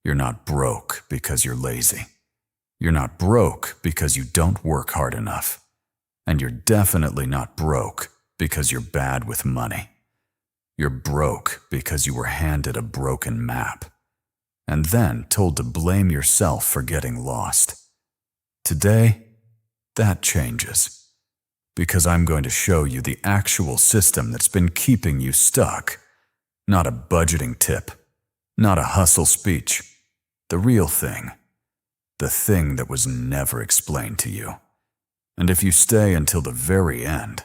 You're not broke because you're lazy. You're not broke because you don't work hard enough. And you're definitely not broke because you're bad with money. You're broke because you were handed a broken map, and then told to blame yourself for getting lost. Today, that changes, because I'm going to show you the actual system that's been keeping you stuck. Not a budgeting tip, not a hustle speech. The real thing. The thing that was never explained to you. And if you stay until the very end,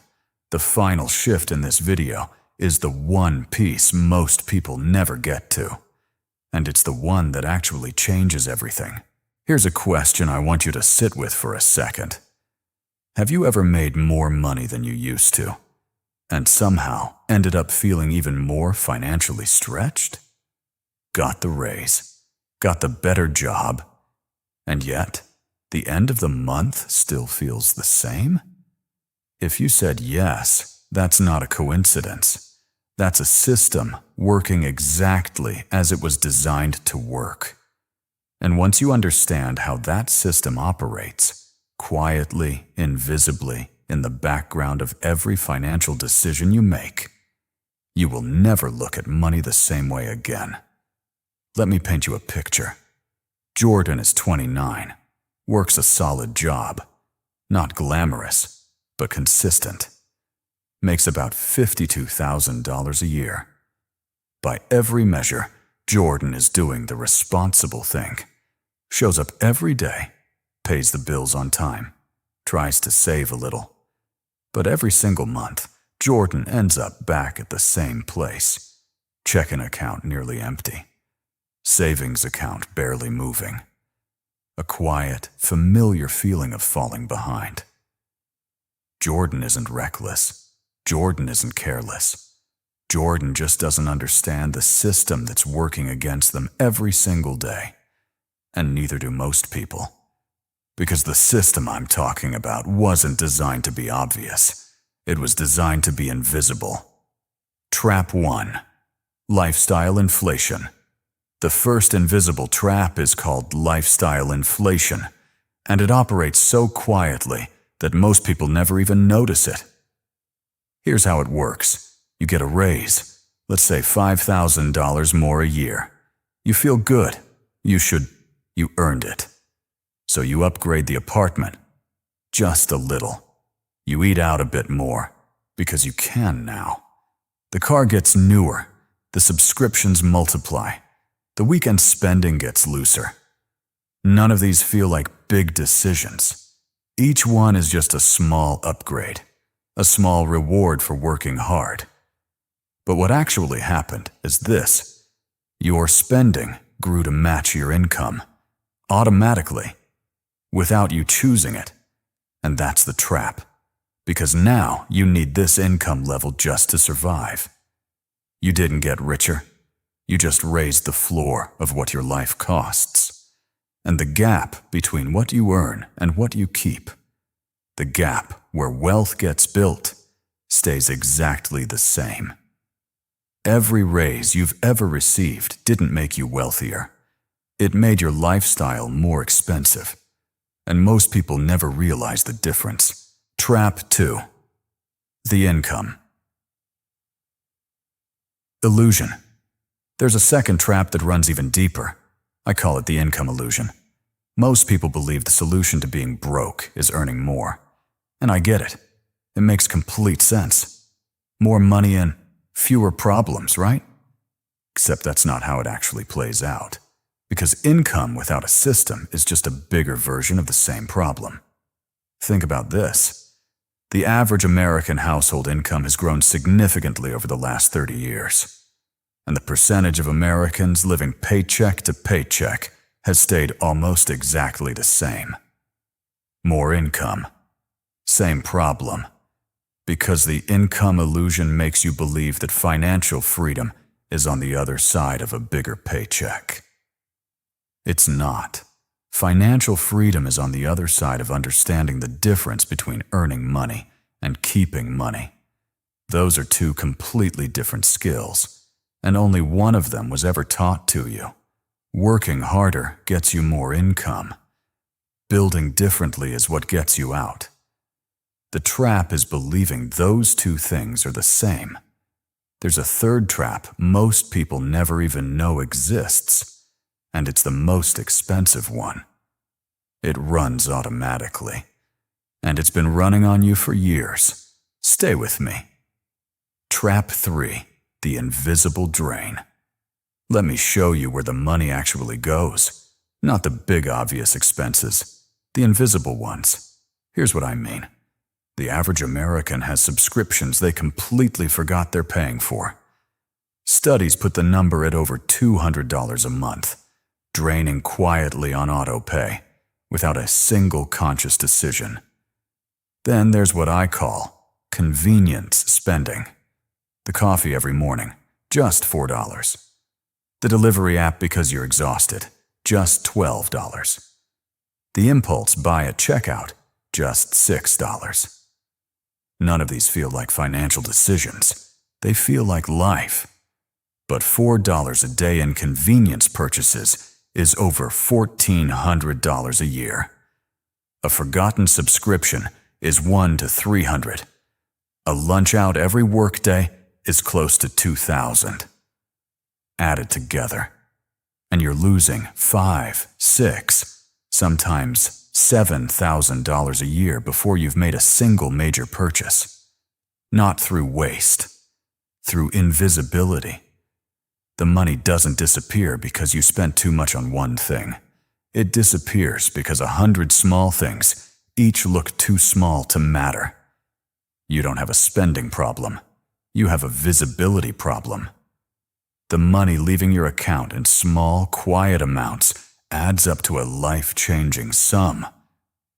the final shift in this video is the one piece most people never get to. And it's the one that actually changes everything. Here's a question I want you to sit with for a second. Have you ever made more money than you used to, and somehow ended up feeling even more financially stretched? Got the raise, got the better job, and yet the end of the month still feels the same? If you said yes, that's not a coincidence. That's a system working exactly as it was designed to work. And once you understand how that system operates, quietly, invisibly, in the background of every financial decision you make, you will never look at money the same way again. Let me paint you a picture. Jordan is 29, works a solid job, not glamorous, but consistent. Makes about $52,000 a year. By every measure, Jordan is doing the responsible thing. Shows up every day, pays the bills on time, tries to save a little. But every single month, Jordan ends up back at the same place. Checking account nearly empty. Savings account barely moving. A quiet, familiar feeling of falling behind. Jordan isn't reckless. Jordan isn't careless. Jordan just doesn't understand the system that's working against them every single day. And neither do most people. Because the system I'm talking about wasn't designed to be obvious. It was designed to be invisible. Trap 1. Lifestyle inflation. The first invisible trap is called lifestyle inflation, and it operates so quietly that most people never even notice it. Here's how it works. You get a raise, let's say $5,000 more a year. You feel good. You earned it. So you upgrade the apartment. Just a little. You eat out a bit more, because you can now. The car gets newer. The subscriptions multiply. The weekend spending gets looser. None of these feel like big decisions. Each one is just a small upgrade. A small reward for working hard. But what actually happened is this. Your spending grew to match your income, automatically, without you choosing it. And that's the trap, because now you need this income level just to survive. You didn't get richer, you just raised the floor of what your life costs. And the gap between what you earn and what you keep, the gap where wealth gets built, stays exactly the same. Every raise you've ever received didn't make you wealthier. It made your lifestyle more expensive. And most people never realize the difference. Trap 2. The income. Illusion. There's a second trap that runs even deeper. I call it the income illusion. Most people believe the solution to being broke is earning more. And I get it. It makes complete sense. More money and fewer problems, right? Except that's not how it actually plays out. Because income without a system is just a bigger version of the same problem. Think about this. The average American household income has grown significantly over the last 30 years. And the percentage of Americans living paycheck to paycheck has stayed almost exactly the same. More income. Same problem. Because the income illusion makes you believe that financial freedom is on the other side of a bigger paycheck. It's not. Financial freedom is on the other side of understanding the difference between earning money and keeping money. Those are two completely different skills, and only one of them was ever taught to you. Working harder gets you more income. Building differently is what gets you out. The trap is believing those two things are the same. There's a third trap most people never even know exists, and it's the most expensive one. It runs automatically, and it's been running on you for years. Stay with me. Trap 3, the invisible drain. Let me show you where the money actually goes, not the big obvious expenses, the invisible ones. Here's what I mean. The average American has subscriptions they completely forgot they're paying for. Studies put the number at over $200 a month, draining quietly on auto pay, without a single conscious decision. Then there's what I call convenience spending. The coffee every morning, just $4. The delivery app because you're exhausted, just $12. The impulse buy at checkout, just $6. None of these feel like financial decisions. They feel like life. But $4 a day in convenience purchases is over $1,400 a year. A forgotten subscription is $100 to $300. A lunch out every workday is close to $2,000. Add it together, and you're losing $5,000, $6,000, sometimes $7,000 a year before you've made a single major purchase. Not through waste, through invisibility. The money doesn't disappear because you spent too much on one thing. It disappears because 100 small things each look too small to matter. You don't have a spending problem. You have a visibility problem. The money leaving your account in small, quiet amounts adds up to a life-changing sum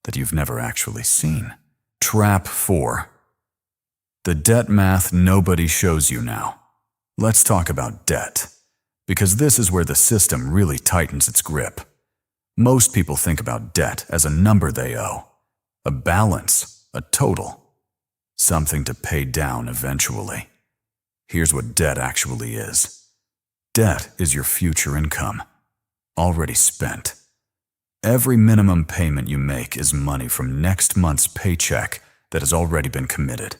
that you've never actually seen. Trap 4. The debt math nobody shows you now. Let's talk about debt, because this is where the system really tightens its grip. Most people think about debt as a number they owe, a balance, a total, something to pay down eventually. Here's what debt actually is. Debt is your future income, already spent. Every minimum payment you make is money from next month's paycheck that has already been committed.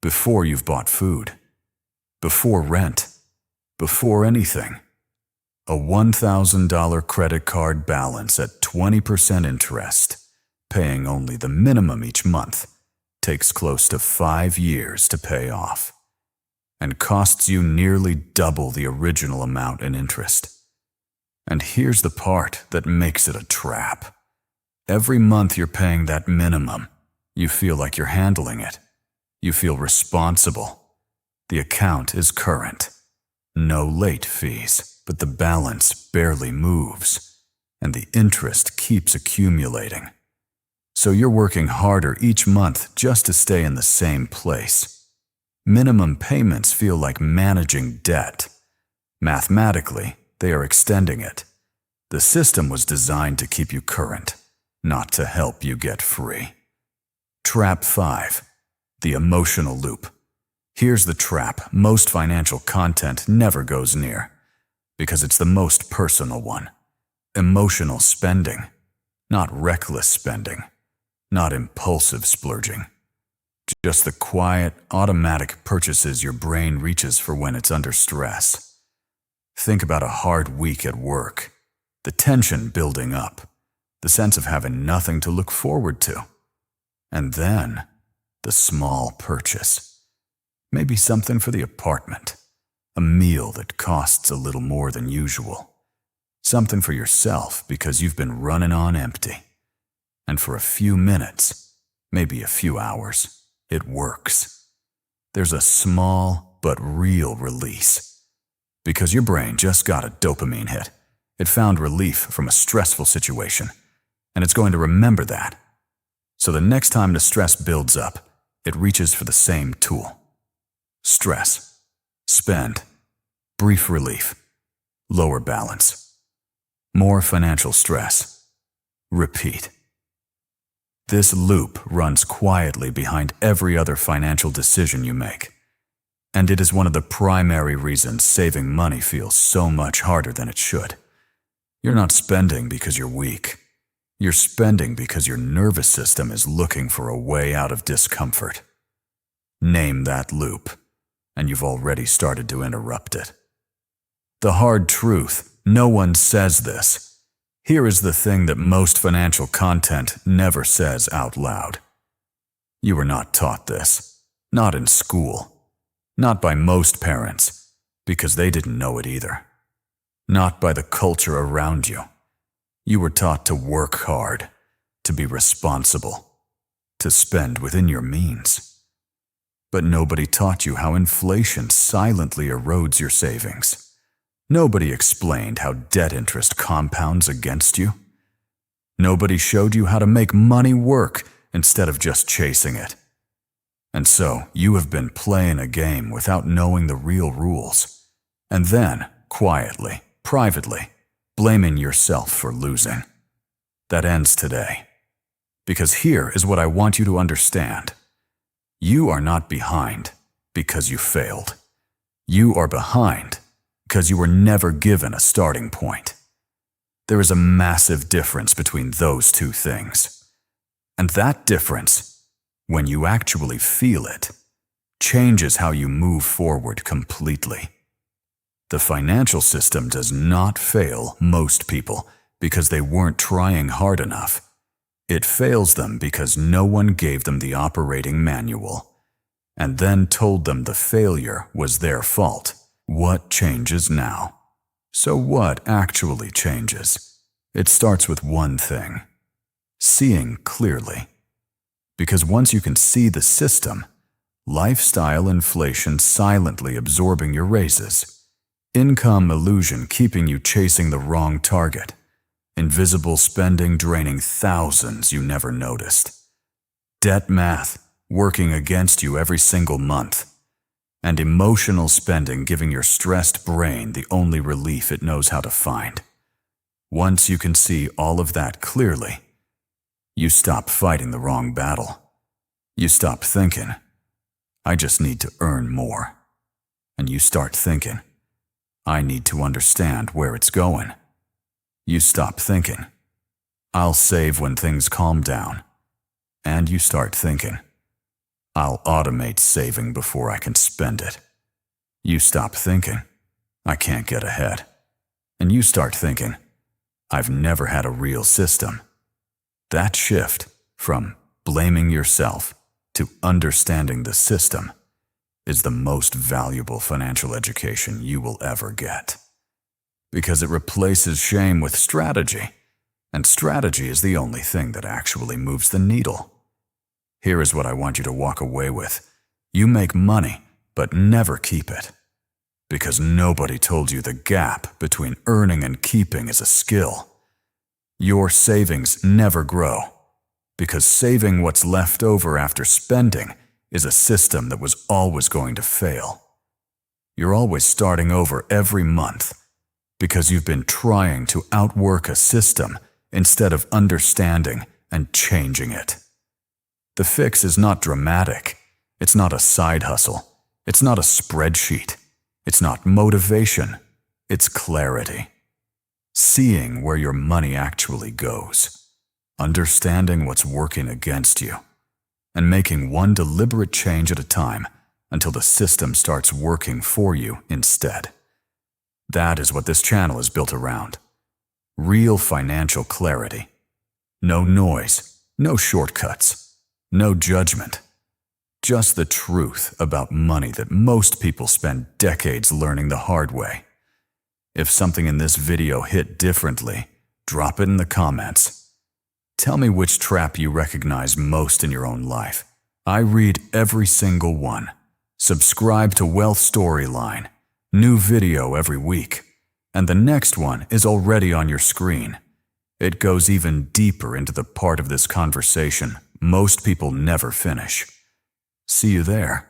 Before you've bought food, before rent, before anything. A $1,000 credit card balance at 20% interest, paying only the minimum each month, takes close to 5 years to pay off, and costs you nearly double the original amount in interest. And here's the part that makes it a trap. Every month you're paying that minimum, you feel like you're handling it. You feel responsible. The account is current. No late fees, but the balance barely moves, and the interest keeps accumulating. So you're working harder each month just to stay in the same place. Minimum payments feel like managing debt. Mathematically, they are extending it. The system was designed to keep you current, not to help you get free. Trap 5. The emotional loop. Here's the trap most financial content never goes near, because it's the most personal one. Emotional spending, not reckless spending, not impulsive splurging. Just the quiet, automatic purchases your brain reaches for when it's under stress. Think about a hard week at work, the tension building up, the sense of having nothing to look forward to. And then, the small purchase. Maybe something for the apartment, a meal that costs a little more than usual. Something for yourself because you've been running on empty. And for a few minutes, maybe a few hours, it works. There's a small but real release. Because your brain just got a dopamine hit. It found relief from a stressful situation, and it's going to remember that. So the next time the stress builds up, it reaches for the same tool. Stress, spend, brief relief, lower balance, more financial stress, repeat. This loop runs quietly behind every other financial decision you make. And it is one of the primary reasons saving money feels so much harder than it should. You're not spending because you're weak. You're spending because your nervous system is looking for a way out of discomfort. Name that loop, and you've already started to interrupt it. The hard truth, no one says this. Here is the thing that most financial content never says out loud. You were not taught this, not in school, not by most parents, because they didn't know it either, not by the culture around you. You were taught to work hard, to be responsible, to spend within your means. But nobody taught you how inflation silently erodes your savings. Nobody explained how debt interest compounds against you. Nobody showed you how to make money work instead of just chasing it. And so you have been playing a game without knowing the real rules, and then, quietly, privately, blaming yourself for losing. That ends today. Because here is what I want you to understand. You are not behind because you failed. You are behind because you were never given a starting point. There is a massive difference between those two things. And that difference, when you actually feel it, changes how you move forward completely. The financial system does not fail most people because they weren't trying hard enough. It fails them because no one gave them the operating manual, and then told them the failure was their fault. What changes now? So what actually changes? It starts with one thing: seeing clearly. Because once you can see the system, lifestyle inflation silently absorbing your raises, income illusion keeping you chasing the wrong target, invisible spending draining thousands you never noticed, debt math working against you every single month, and emotional spending giving your stressed brain the only relief it knows how to find. Once you can see all of that clearly, you stop fighting the wrong battle. You stop thinking, I just need to earn more. And you start thinking, I need to understand where it's going. You stop thinking, I'll save when things calm down. And you start thinking, I'll automate saving before I can spend it. You stop thinking, I can't get ahead. And you start thinking, I've never had a real system. That shift from blaming yourself to understanding the system is the most valuable financial education you will ever get. Because it replaces shame with strategy, and strategy is the only thing that actually moves the needle. Here is what I want you to walk away with. You make money, but never keep it. Because nobody told you the gap between earning and keeping is a skill. Your savings never grow, because saving what's left over after spending is a system that was always going to fail. You're always starting over every month, because you've been trying to outwork a system instead of understanding and changing it. The fix is not dramatic. It's not a side hustle. It's not a spreadsheet. It's not motivation. It's clarity. Seeing where your money actually goes. Understanding what's working against you. And making one deliberate change at a time until the system starts working for you instead. That is what this channel is built around. Real financial clarity. No noise, no shortcuts, no judgment. Just the truth about money that most people spend decades learning the hard way. If something in this video hit differently, drop it in the comments. Tell me which trap you recognize most in your own life. I read every single one. Subscribe to Wealth Storyline. New video every week. And the next one is already on your screen. It goes even deeper into the part of this conversation most people never finish. See you there.